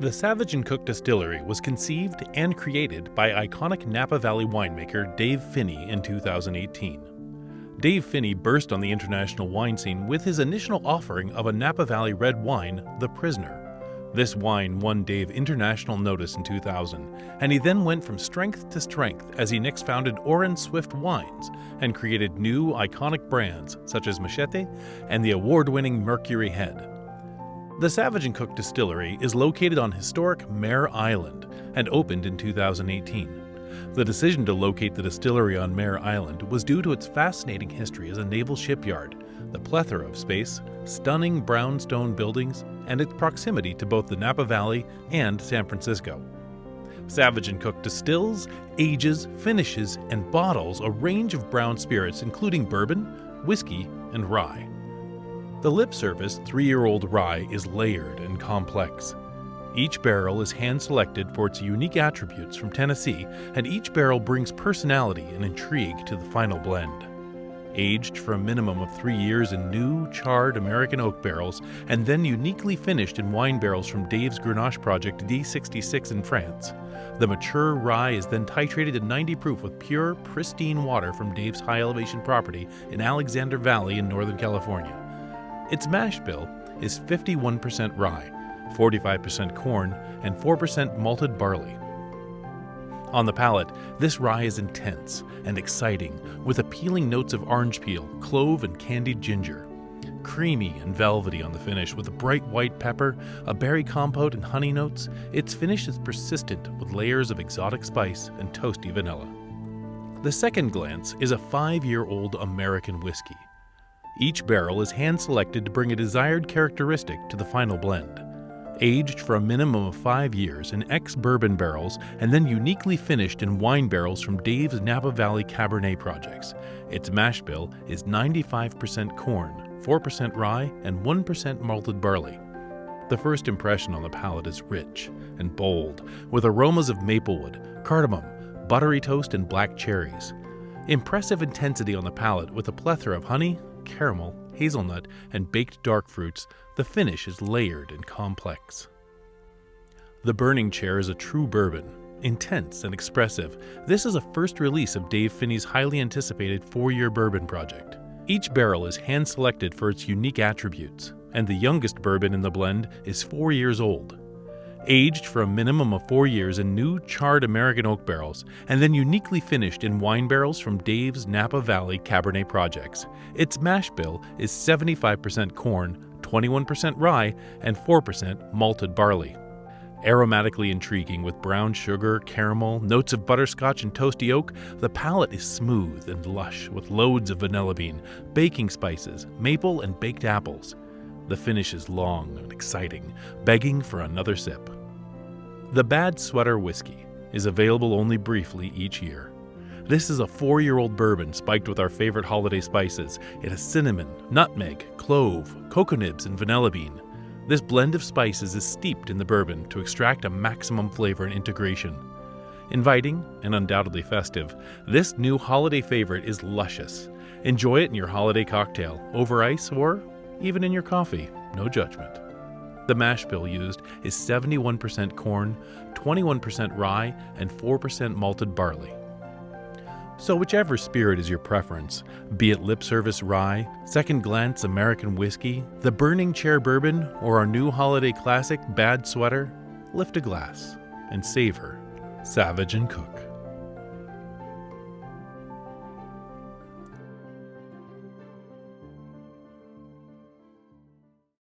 The Savage Cooke distillery was conceived and created by iconic Napa Valley winemaker Dave Phinney in 2018. Dave Phinney burst on the international wine scene with his initial offering of a Napa Valley red wine, The Prisoner. This wine won Dave international notice in 2000, and he then went from strength to strength as he next founded Oren Swift Wines and created new iconic brands such as Machete and the award-winning Mercury Head. The Savage Cooke distillery is located on historic Mare Island and opened in 2018. The decision to locate the distillery on Mare Island was due to its fascinating history as a naval shipyard, the plethora of space, stunning brownstone buildings, and its proximity to both the Napa Valley and San Francisco. Savage Cooke distills, ages, finishes, and bottles a range of brown spirits including bourbon, whiskey, and rye. The lip service 3-year-old rye is layered and complex. Each barrel is hand-selected for its unique attributes from Tennessee, and each barrel brings personality and intrigue to the final blend. Aged for a minimum of 3 years in new, charred American oak barrels, and then uniquely finished in wine barrels from Dave's Grenache project D66 in France, the mature rye is then titrated to 90 proof with pure, pristine water from Dave's high-elevation property in Alexander Valley in Northern California. Its mash bill is 51% rye, 45% corn, and 4% malted barley. On the palate, this rye is intense and exciting, with appealing notes of orange peel, clove, and candied ginger. Creamy and velvety on the finish, with a bright white pepper, a berry compote, and honey notes, its finish is persistent with layers of exotic spice and toasty vanilla. The second glance is a 5-year-old American whiskey. Each barrel is hand-selected to bring a desired characteristic to the final blend. Aged for a minimum of 5 years in ex-bourbon barrels and then uniquely finished in wine barrels from Dave's Napa Valley Cabernet projects, its mash bill is 95% corn, 4% rye, and 1% malted barley. The first impression on the palate is rich and bold, with aromas of maplewood, cardamom, buttery toast, and black cherries. Impressive intensity on the palate with a plethora of honey, caramel, hazelnut, and baked dark fruits. The finish is layered and complex. The Burning Chair is a true bourbon, intense and expressive. This is a first release of Dave Phinney's highly anticipated 4-year bourbon project. Each barrel is hand-selected for its unique attributes, and the youngest bourbon in the blend is 4 years old. Aged for a minimum of 4 years in new, charred American oak barrels, and then uniquely finished in wine barrels from Dave's Napa Valley Cabernet projects. Its mash bill is 75% corn, 21% rye, and 4% malted barley. Aromatically intriguing with brown sugar, caramel, notes of butterscotch, and toasty oak, the palate is smooth and lush with loads of vanilla bean, baking spices, maple, and baked apples. The finish is long and exciting, begging for another sip. The Bad Sweater Whiskey is available only briefly each year. This is a 4-year-old bourbon spiked with our favorite holiday spices. It has cinnamon, nutmeg, clove, cocoa nibs, and vanilla bean. This blend of spices is steeped in the bourbon to extract a maximum flavor and integration. Inviting and undoubtedly festive, this new holiday favorite is luscious. Enjoy it in your holiday cocktail, over ice, or even in your coffee. No judgment. The mash bill used is 71% corn, 21% rye, and 4% malted barley. So whichever spirit is your preference, be it lip service rye, second glance American whiskey, the Burning Chair bourbon, or our new holiday classic Bad Sweater, lift a glass and savor Savage Cooke.